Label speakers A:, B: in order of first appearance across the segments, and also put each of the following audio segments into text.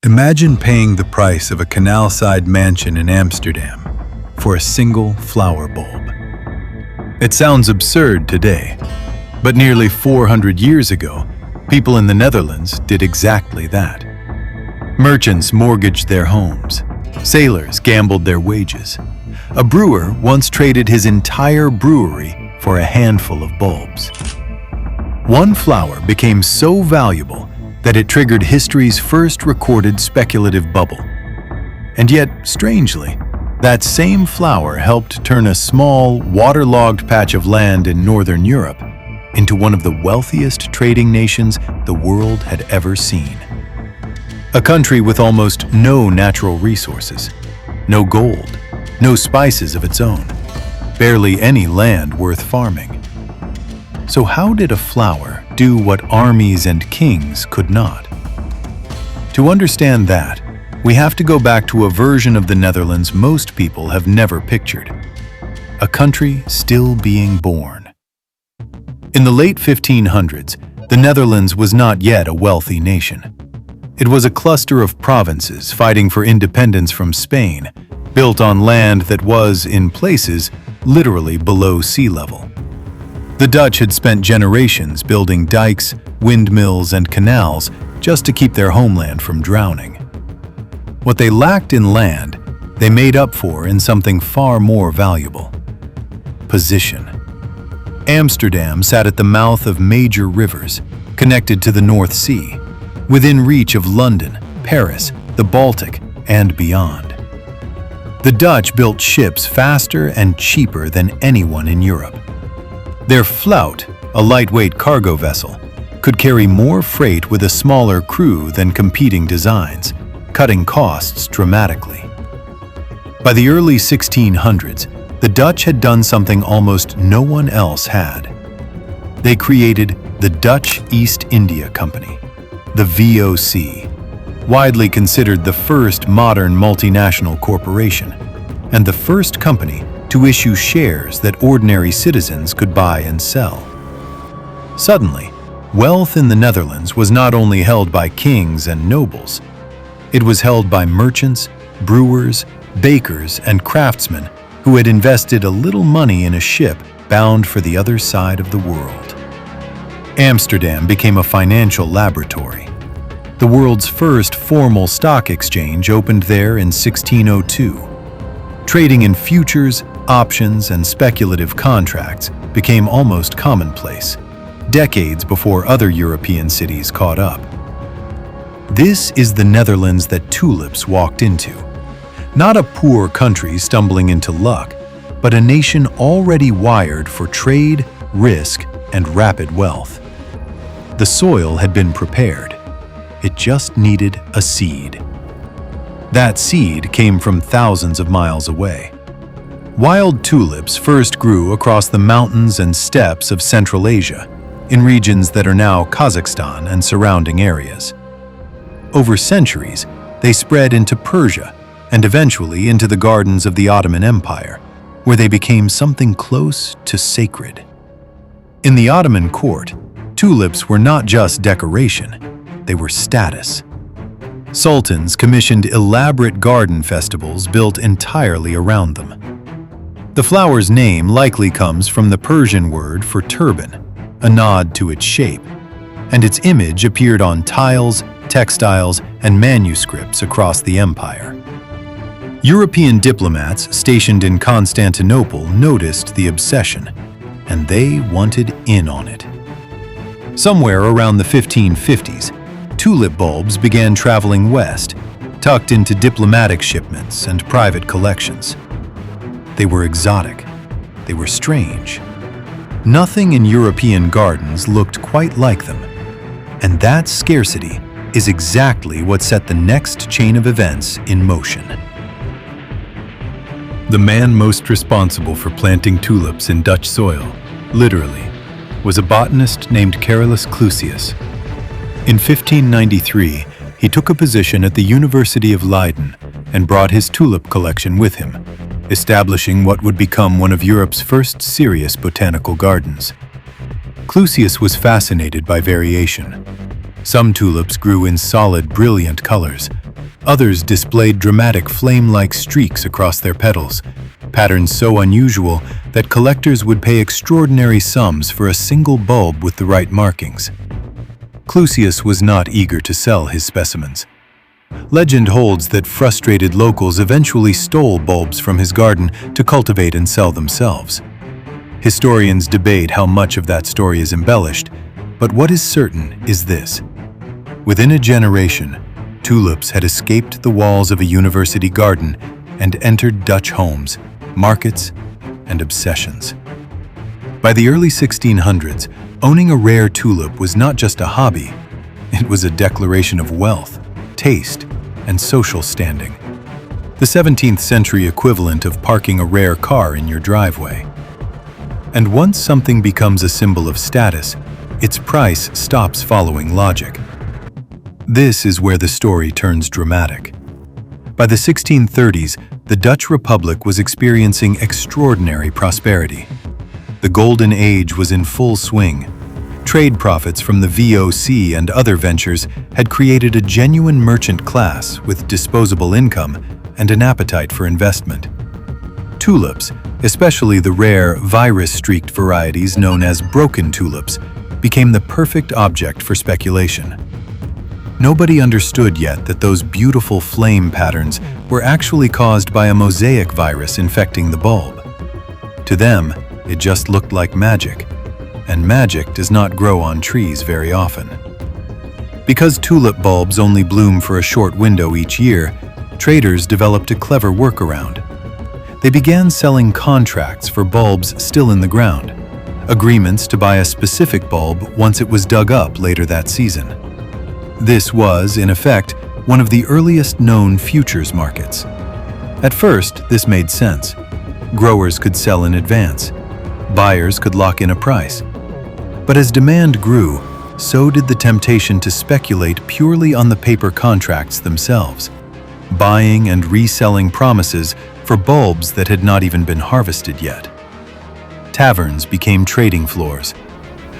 A: Imagine paying the price of a canal-side mansion in Amsterdam for a single flower bulb. It sounds absurd today, but nearly 400 years ago, people in the Netherlands did exactly that. Merchants mortgaged their homes. Sailors gambled their wages. A brewer once traded his entire brewery for a handful of bulbs. One flower became so valuable that it triggered history's first recorded speculative bubble. And yet, strangely, that same flower helped turn a small, waterlogged patch of land in northern Europe into one of the wealthiest trading nations the world had ever seen. A country with almost no natural resources, no gold, no spices of its own, barely any land worth farming. So how did a flower do what armies and kings could not? To understand that, we have to go back to a version of the Netherlands most people have never pictured. A country still being born. In the late 1500s, the Netherlands was not yet a wealthy nation. It was a cluster of provinces fighting for independence from Spain, built on land that was, in places, literally below sea level. The Dutch had spent generations building dikes, windmills, and canals just to keep their homeland from drowning. What they lacked in land, they made up for in something far more valuable: position. Amsterdam sat at the mouth of major rivers, connected to the North Sea, within reach of London, Paris, the Baltic, and beyond. The Dutch built ships faster and cheaper than anyone in Europe. Their Flout, a lightweight cargo vessel, could carry more freight with a smaller crew than competing designs, cutting costs dramatically. By the early 1600s, the Dutch had done something almost no one else had. They created the Dutch East India Company, the VOC, widely considered the first modern multinational corporation, and the first company to issue shares that ordinary citizens could buy and sell. Suddenly, wealth in the Netherlands was not only held by kings and nobles, it was held by merchants, brewers, bakers, and craftsmen who had invested a little money in a ship bound for the other side of the world. Amsterdam became a financial laboratory. The world's first formal stock exchange opened there in 1602. Trading in futures, options, and speculative contracts became almost commonplace, decades before other European cities caught up. This is the Netherlands that tulips walked into. Not a poor country stumbling into luck, but a nation already wired for trade, risk, and rapid wealth. The soil had been prepared. It just needed a seed. That seed came from thousands of miles away. Wild tulips first grew across the mountains and steppes of Central Asia, in regions that are now Kazakhstan and surrounding areas. Over centuries, they spread into Persia and eventually into the gardens of the Ottoman Empire, where they became something close to sacred. In the Ottoman court, tulips were not just decoration, they were status. Sultans commissioned elaborate garden festivals built entirely around them. The flower's name likely comes from the Persian word for turban, a nod to its shape, and its image appeared on tiles, textiles, and manuscripts across the empire. European diplomats stationed in Constantinople noticed the obsession, and they wanted in on it. Somewhere around the 1550s, tulip bulbs began traveling west, tucked into diplomatic shipments and private collections. They were exotic. They were strange. Nothing in European gardens looked quite like them. And that scarcity is exactly what set the next chain of events in motion. The man most responsible for planting tulips in Dutch soil, literally, was a botanist named Carolus Clusius. In 1593, he took a position at the University of Leiden and brought his tulip collection with him, establishing what would become one of Europe's first serious botanical gardens. Clusius was fascinated by variation. Some tulips grew in solid, brilliant colors, Others displayed dramatic flame-like streaks across their petals, patterns so unusual that collectors would pay extraordinary sums for a single bulb with the right markings. Clusius was not eager to sell his specimens. Legend holds that frustrated locals eventually stole bulbs from his garden to cultivate and sell themselves. Historians debate how much of that story is embellished, but what is certain is this. Within a generation, tulips had escaped the walls of a university garden and entered Dutch homes, markets, and obsessions. By the early 1600s, owning a rare tulip was not just a hobby, it was a declaration of wealth, taste, and social standing. The 17th century equivalent of parking a rare car in your driveway. And once something becomes a symbol of status, its price stops following logic. This is where the story turns dramatic. By the 1630s, the Dutch Republic was experiencing extraordinary prosperity. The Golden Age was in full swing. Trade profits from the VOC and other ventures had created a genuine merchant class with disposable income and an appetite for investment. Tulips, especially the rare virus-streaked varieties known as broken tulips, became the perfect object for speculation. Nobody understood yet that those beautiful flame patterns were actually caused by a mosaic virus infecting the bulb. To them, it just looked like magic, and magic does not grow on trees very often. Because tulip bulbs only bloom for a short window each year, traders developed a clever workaround. They began selling contracts for bulbs still in the ground, agreements to buy a specific bulb once it was dug up later that season. This was, in effect, one of the earliest known futures markets. At first, this made sense. Growers could sell in advance. Buyers could lock in a price. But as demand grew, so did the temptation to speculate purely on the paper contracts themselves, buying and reselling promises for bulbs that had not even been harvested yet. Taverns became trading floors.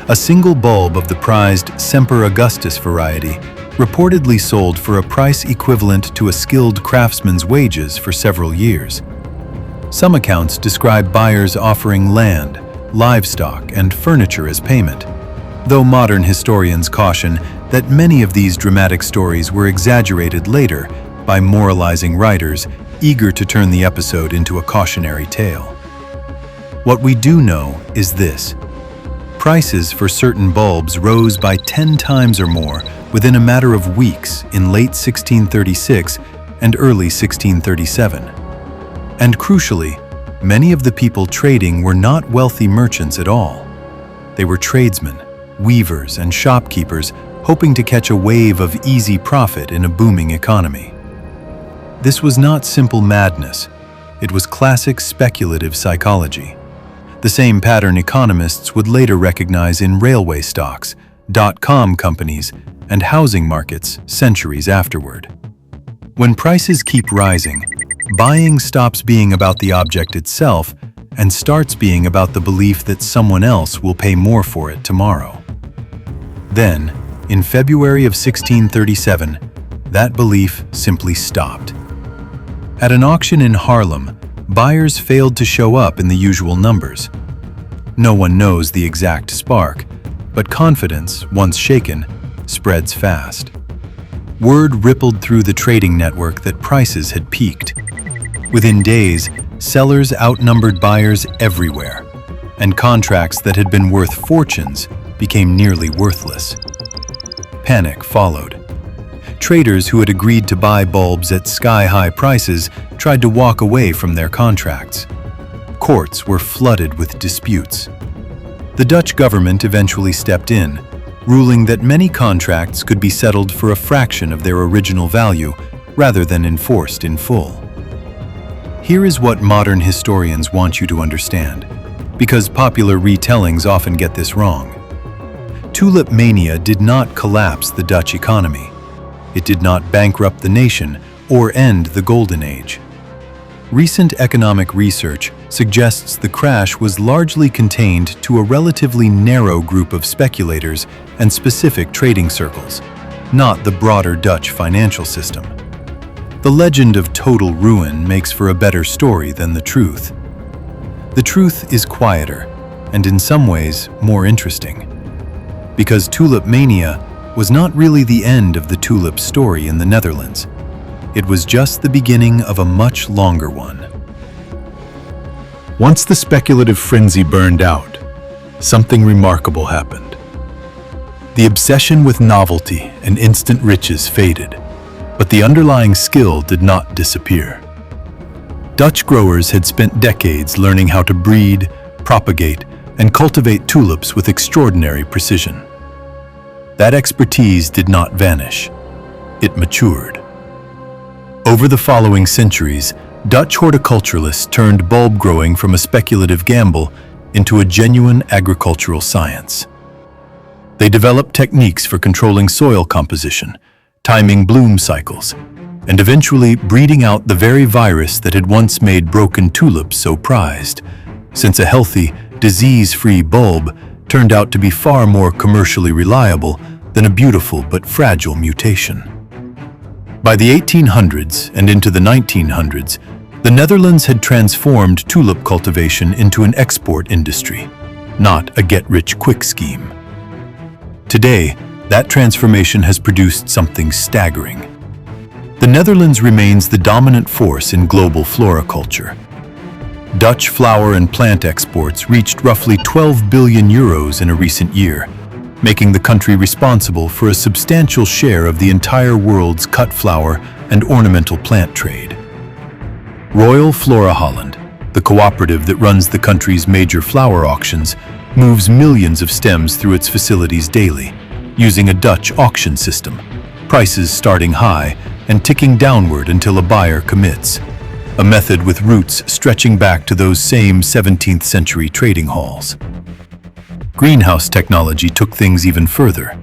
A: A single bulb of the prized Semper Augustus variety reportedly sold for a price equivalent to a skilled craftsman's wages for several years. Some accounts describe buyers offering land, livestock, and furniture as payment, though modern historians caution that many of these dramatic stories were exaggerated later by moralizing writers eager to turn the episode into a cautionary tale. What we do know is this. Prices for certain bulbs rose by 10 times or more within a matter of weeks in late 1636 and early 1637. And crucially, many of the people trading were not wealthy merchants at all. They were tradesmen, weavers, and shopkeepers hoping to catch a wave of easy profit in a booming economy. This was not simple madness. It was classic speculative psychology. The same pattern economists would later recognize in railway stocks, dot-com companies, and housing markets centuries afterward. When prices keep rising, buying stops being about the object itself and starts being about the belief that someone else will pay more for it tomorrow. Then, in February of 1637, that belief simply stopped. At an auction in Haarlem, buyers failed to show up in the usual numbers. No one knows the exact spark, but confidence, once shaken, spreads fast. Word rippled through the trading network that prices had peaked. Within days, sellers outnumbered buyers everywhere, and contracts that had been worth fortunes became nearly worthless. Panic followed. Traders who had agreed to buy bulbs at sky-high prices tried to walk away from their contracts. Courts were flooded with disputes. The Dutch government eventually stepped in, ruling that many contracts could be settled for a fraction of their original value rather than enforced in full. Here is what modern historians want you to understand, because popular retellings often get this wrong. Tulip Mania did not collapse the Dutch economy. It did not bankrupt the nation or end the Golden Age. Recent economic research suggests the crash was largely contained to a relatively narrow group of speculators and specific trading circles, not the broader Dutch financial system. The legend of total ruin makes for a better story than the truth. The truth is quieter, and in some ways more interesting. Because Tulip Mania was not really the end of the tulip story in the Netherlands. It was just the beginning of a much longer one. Once the speculative frenzy burned out, something remarkable happened. The obsession with novelty and instant riches faded, but the underlying skill did not disappear. Dutch growers had spent decades learning how to breed, propagate, and cultivate tulips with extraordinary precision. That expertise did not vanish. It matured. Over the following centuries, Dutch horticulturalists turned bulb growing from a speculative gamble into a genuine agricultural science. They developed techniques for controlling soil composition, timing bloom cycles, and eventually breeding out the very virus that had once made broken tulips so prized, since a healthy, disease-free bulb turned out to be far more commercially reliable than a beautiful but fragile mutation. By the 1800s and into the 1900s, the Netherlands had transformed tulip cultivation into an export industry, not a get-rich-quick scheme. Today, that transformation has produced something staggering. The Netherlands remains the dominant force in global floriculture. Dutch flower and plant exports reached roughly 12 billion euros in a recent year, making the country responsible for a substantial share of the entire world's cut flower and ornamental plant trade. Royal Flora Holland, the cooperative that runs the country's major flower auctions, moves millions of stems through its facilities daily, using a Dutch auction system, prices starting high and ticking downward until a buyer commits, a method with roots stretching back to those same 17th century trading halls. Greenhouse technology took things even further.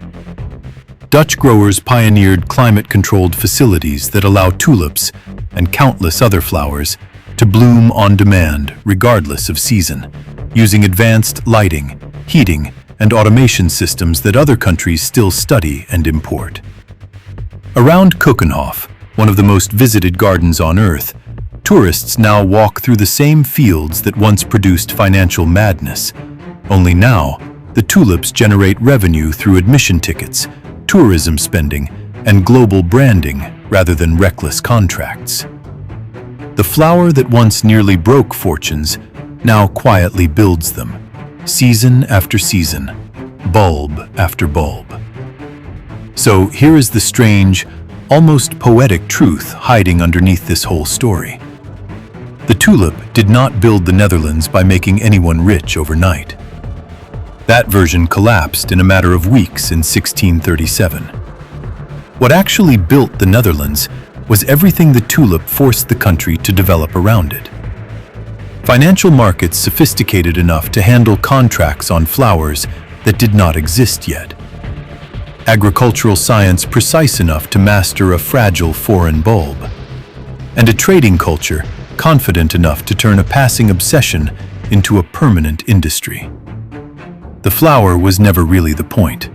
A: Dutch growers pioneered climate-controlled facilities that allow tulips and countless other flowers to bloom on demand regardless of season, using advanced lighting, heating, and automation systems that other countries still study and import. Around Keukenhof, one of the most visited gardens on Earth, tourists now walk through the same fields that once produced financial madness. Only now, the tulips generate revenue through admission tickets, tourism spending, and global branding rather than reckless contracts. The flower that once nearly broke fortunes now quietly builds them, season after season, bulb after bulb. So here is the strange, almost poetic truth hiding underneath this whole story. The tulip did not build the Netherlands by making anyone rich overnight. That version collapsed in a matter of weeks in 1637. What actually built the Netherlands was everything the tulip forced the country to develop around it. Financial markets sophisticated enough to handle contracts on flowers that did not exist yet. Agricultural science precise enough to master a fragile foreign bulb. And a trading culture confident enough to turn a passing obsession into a permanent industry. The flower was never really the point.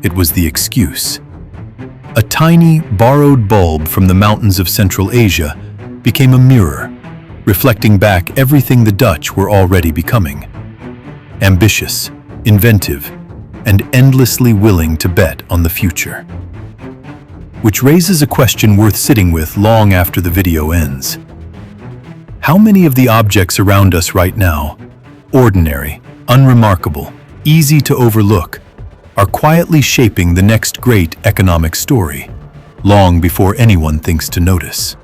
A: It was the excuse. A tiny, borrowed bulb from the mountains of Central Asia became a mirror, reflecting back everything the Dutch were already becoming. Ambitious, inventive, and endlessly willing to bet on the future. Which raises a question worth sitting with long after the video ends. How many of the objects around us right now, ordinary, unremarkable, easy to overlook, are quietly shaping the next great economic story, long before anyone thinks to notice?